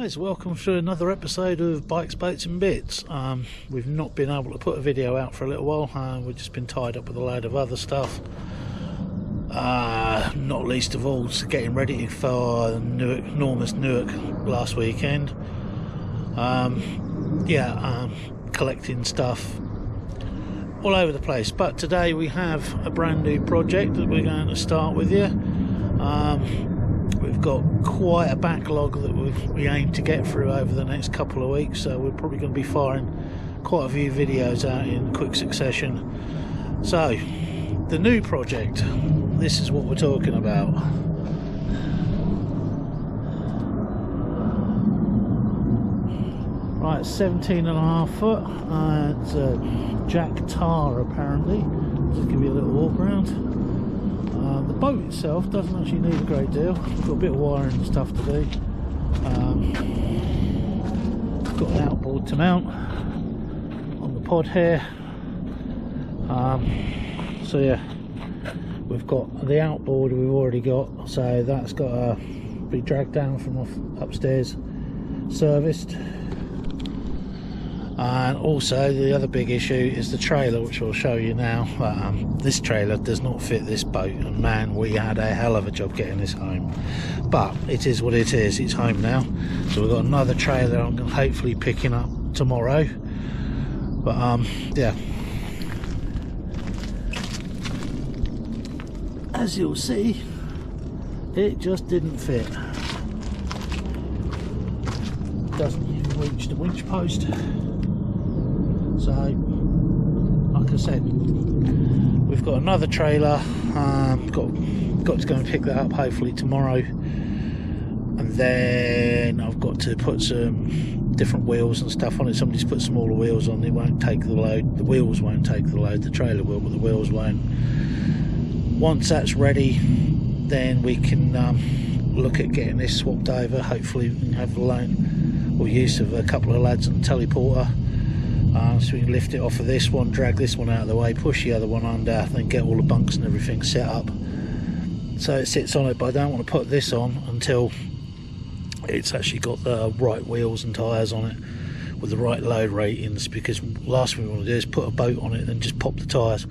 guys, welcome to another episode of Bikes, Boats and Bits. We've not been able to put a video out for a little while. We've just been tied up with a load of other stuff, not least of all getting ready for enormous Newark last weekend. Collecting stuff all over the place, but today we have a brand new project that we're going to start with you. We've got quite a backlog that we aim to get through over the next couple of weeks, so we're probably going to be firing quite a few videos out in quick succession. So the new project, this is what we're talking about. Right, 17.5 foot. It's a Jack Tar apparently. Just give you a little walk around. The boat itself doesn't actually need a great deal. Got a bit of wiring and stuff to do. Got an outboard to mount on the pod here. So yeah, we've got the outboard we've already got, so that's got to be dragged down from upstairs, serviced. And also the other big issue is the trailer, which I'll show you now. This trailer does not fit this boat, and man, we had a hell of a job getting this home, but it is what it is. It's home now, so we've got another trailer I'm going to hopefully picking up tomorrow. But yeah, as you'll see, it just didn't fit. Doesn't even reach the winch post. So, like I said, we've got another trailer. Got to go and pick that up hopefully tomorrow, and then I've got to put some different wheels and stuff on it. Somebody's put smaller wheels on. It won't take the load. The wheels won't take the load. The trailer will, but the wheels won't. Once that's ready, then we can look at getting this swapped over. Hopefully, we can have the loan or use of a couple of lads on the teleporter. So we can lift it off of this one, drag this one out of the way, push the other one under, then get all the bunks and everything set up so it sits on it. But I don't want to put this on until it's actually got the right wheels and tyres on it with the right load ratings, because the last thing we want to do is put a boat on it and just pop the tyres.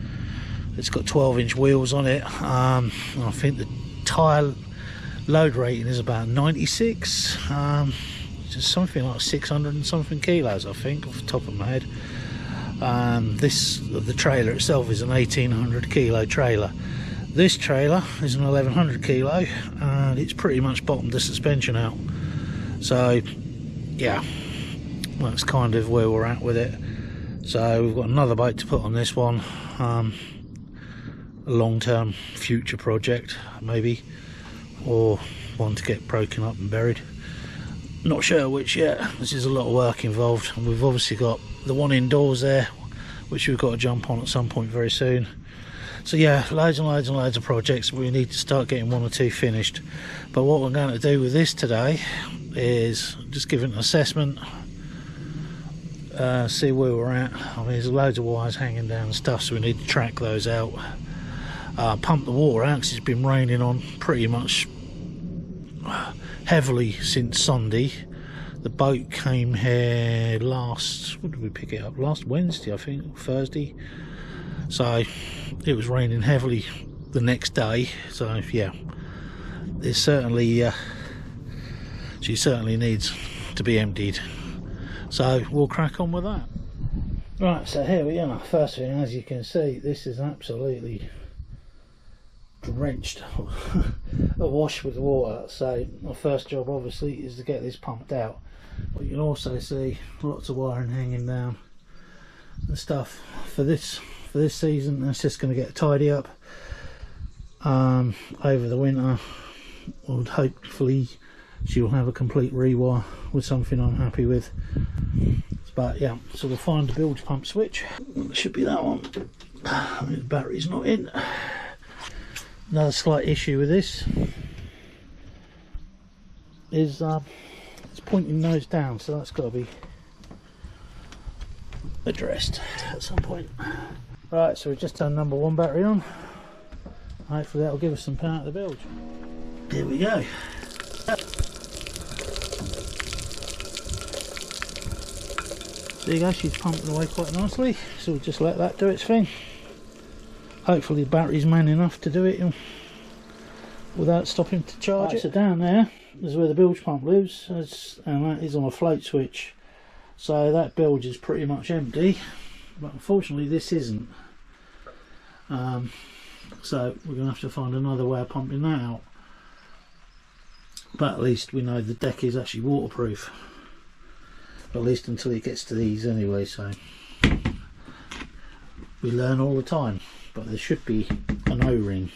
It's got 12-inch wheels on it. I think the tyre load rating is about 96. Just something like 600 and something kilos, I think, off the top of my head. The trailer itself is an 1800 kilo trailer. This trailer is an 1100 kilo, and it's pretty much bottomed the suspension out. So yeah, that's kind of where we're at with it. So we've got another boat to put on this one, a long-term future project maybe, or one to get broken up and buried. Not sure which yet. This is a lot of work involved, and we've obviously got the one indoors there, which we've got to jump on at some point very soon. So yeah, loads and loads and loads of projects. We need to start getting one or two finished. But what we're going to do with this today is just give it an assessment, see where we're at. I mean, there's loads of wires hanging down and stuff, so we need to track those out. Pump the water out because it's been raining on pretty much heavily since Sunday. The boat came here when did we pick it up? Last Wednesday, I think, Thursday. So it was raining heavily the next day. So yeah, there's certainly she certainly needs to be emptied. So we'll crack on with that. Right, so here we are. First thing, as you can see, this is absolutely drenched, awash with water. So my first job obviously is to get this pumped out. But you can also see lots of wiring hanging down and stuff for this season. That's just going to get tidy up over the winter. And hopefully she'll have a complete rewire with something I'm happy with. But yeah, so we'll find the bilge pump switch. It should be that one. The battery's not in. Another slight issue with this is it's pointing nose down, so that's got to be addressed at some point. Right, so we've just turned number 1 battery on. Hopefully that'll give us some power to the bilge. Here we go. There you go, she's pumping away quite nicely, so we'll just let that do its thing. Hopefully the battery's man enough to do it without stopping to charge it. So down there is where the bilge pump lives, and that is on a float switch. So that bilge is pretty much empty, but unfortunately this isn't. So we're going to have to find another way of pumping that out. But at least we know the deck is actually waterproof. At least until it gets to these anyway, so we learn all the time. But there should be an O-ring.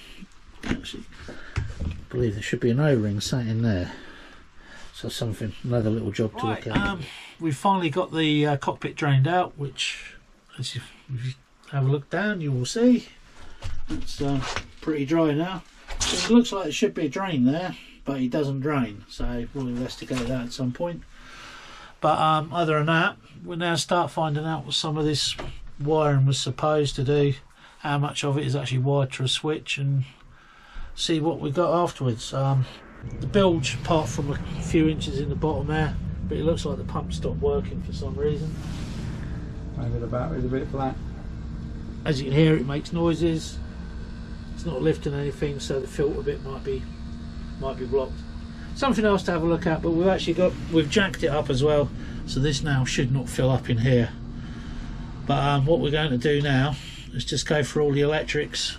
Actually, I believe there should be an O-ring sat in there. So something, another little job to look at. We've finally got the cockpit drained out, which, as if you have a look down, you will see it's pretty dry now. So it looks like there should be a drain there, but it doesn't drain. So we'll investigate that at some point. But other than that, we'll now start finding out what some of this wiring was supposed to do, how much of it is actually wired to a switch, and see what we got afterwards. The bilge, apart from a few inches in the bottom there, but it looks like the pump stopped working for some reason. Maybe the battery's a bit flat. As you can hear, it makes noises. It's not lifting anything, so the filter bit might be blocked. Something else to have a look at, but we've jacked it up as well, so this now should not fill up in here. But what we're going to do now is just go through all the electrics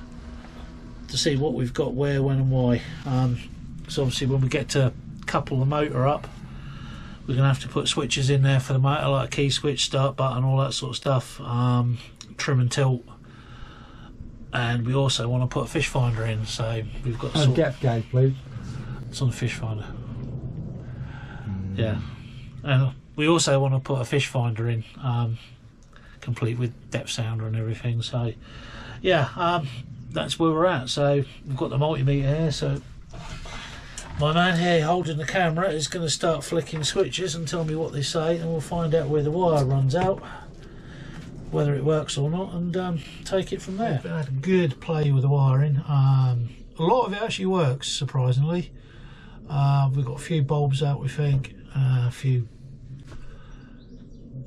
to see what we've got where, when and why. So obviously when we get to couple the motor up, we're going to have to put switches in there for the motor, like a key switch, start button, all that sort of stuff, trim and tilt. And we also want to put a fish finder in, so we've got depth gauge, please. It's on the fish finder. Yeah, and we also want to put a fish finder in, complete with depth sounder and everything. So yeah, that's where we're at. So we've got the multimeter here, so my man here holding the camera is going to start flicking switches and tell me what they say, and we'll find out where the wire runs out, whether it works or not, and take it from there. We've had a good play with the wiring. A lot of it actually works, surprisingly. We've got a few bulbs out, we think, a few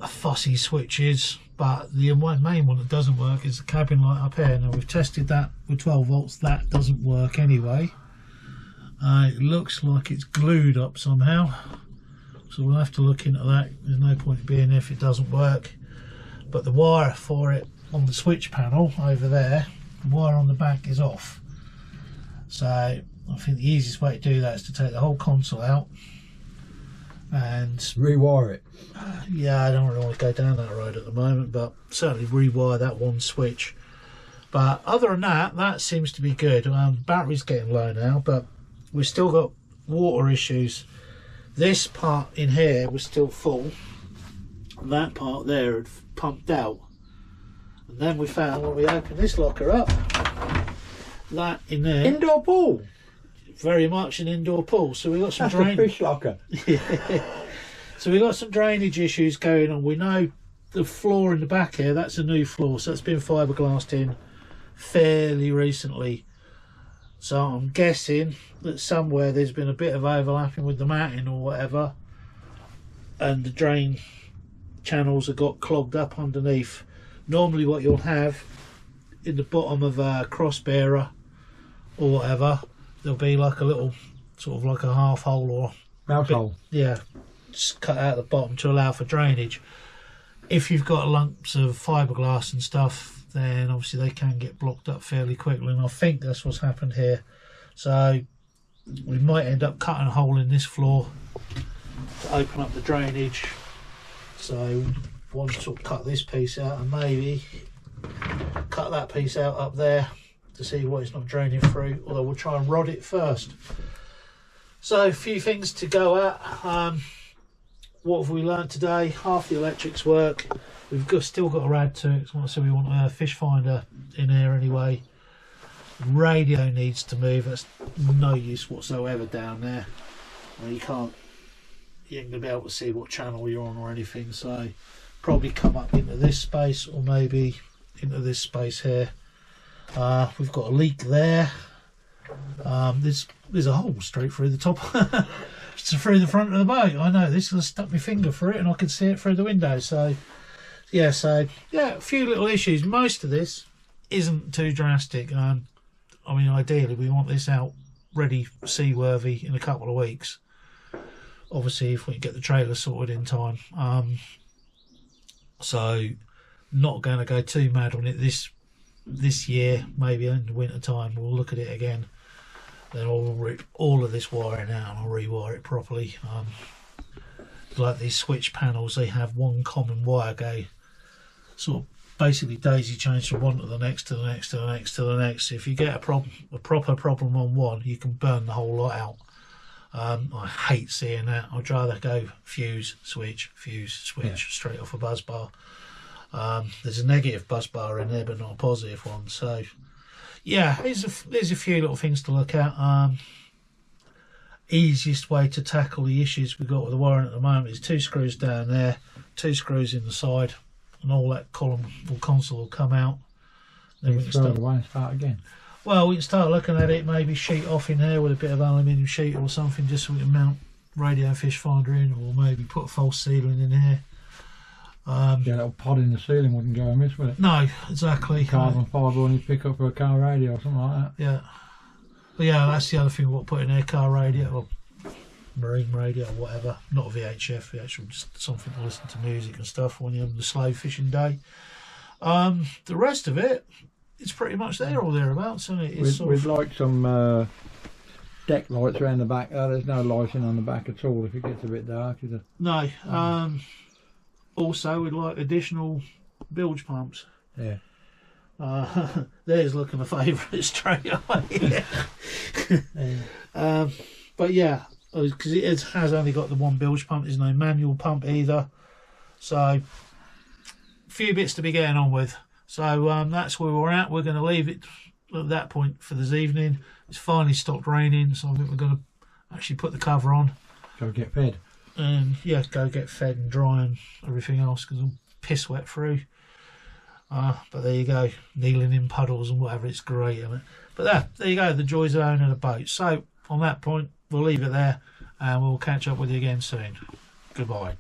fussy switches, but the main one that doesn't work is the cabin light up here. Now we've tested that with 12 volts, that doesn't work anyway. It looks like it's glued up somehow, so we'll have to look into that. There's no point in being if it doesn't work. But the wire for it on the switch panel over there, the wire on the back is off. So I think the easiest way to do that is to take the whole console out and rewire it. Yeah, I don't really want to go down that road at the moment, but certainly rewire that one switch. But other than that, that seems to be good. Battery's getting low now, but we've still got water issues. This part in here was still full. That part there had pumped out, and then we found when we opened this locker up, that in there, indoor pool, very much an indoor pool. So we got some drainage. Fish locker. Yeah. So we got some drainage issues going on. We know the floor in the back here, that's a new floor, so it's been fiberglassed in fairly recently. So I'm guessing that somewhere there's been a bit of overlapping with the matting or whatever, and the drain channels have got clogged up underneath. Normally what you'll have in the bottom of a cross bearer or whatever, there'll be like a little sort of like a half hole or mouth hole. Yeah, just cut out the bottom to allow for drainage. If you've got lumps of fiberglass and stuff, then obviously they can get blocked up fairly quickly, and I think that's what's happened here. So we might end up cutting a hole in this floor to open up the drainage. So we'll sort of cut this piece out and maybe cut that piece out up there to see what it's not draining through, although we'll try and rod it first. So a few things to go at. What have we learned today? Half the electrics work. We've still got to add to it, so we want a fish finder in here anyway. Radio needs to move. That's no use whatsoever down there. Well, you ain't going to be able to see what channel you're on or anything, so probably come up into this space or maybe into this space here. We've got a leak there. There's a hole straight through the top. Through the front of the boat. I know this, I stuck my finger through it and I could see it through the window, so yeah, so yeah, a few little issues. Most of this isn't too drastic. I mean, ideally, we want this out ready, seaworthy in a couple of weeks. Obviously, if we can get the trailer sorted in time. So, not going to go too mad on it this year. Maybe in the winter time, we'll look at it again. Then I'll rip all of this wiring out and I'll rewire it properly. Like these switch panels, they have one common wire go, sort of basically daisy chains from one to the next to the next to the next to the next. If you get a proper problem on one, you can burn the whole lot out. I hate seeing that. I'd rather go fuse, switch, straight off a bus bar. There's a negative bus bar in there, but not a positive one. So, yeah, there's a few little things to look at. Easiest way to tackle the issues we've got with the wiring at the moment is 2 screws down there, 2 screws in the side, and all that column or console will come out. Then we can start away and start again. Well, we can start looking at it, maybe sheet off in there with a bit of aluminium sheet or something, just so we can mount radio fish finder in, or maybe put a false ceiling in here. Yeah, that little pod in the ceiling wouldn't go amiss, would it? No, exactly. Carbon fibre when you pick up for a car radio or something like that. Yeah. But yeah, that's the other thing we'll put in there, car radio or marine radio or whatever. Not a VHF, the actual, just something to listen to music and stuff when you're on the slow fishing day. The rest of it, it's pretty much there or thereabouts, isn't it? It's We'd like some deck lights around the back. There's no lighting on the back at all if it gets a bit dark, is it? No. Also, we'd like additional bilge pumps. Yeah. There's looking a favourite straight away. But yeah, because it has only got the one bilge pump, there's no manual pump either. So, a few bits to be getting on with. So that's where we're at. We're going to leave it at that point for this evening. It's finally stopped raining, so I think we're going to actually put the cover on. Go get fed. And yeah, go get fed and dry and everything else because I'm piss wet through. But there you go, kneeling in puddles and whatever, it's great, isn't it? But there you go, the joys of owning a boat. So on that point, we'll leave it there and we'll catch up with you again soon. Goodbye.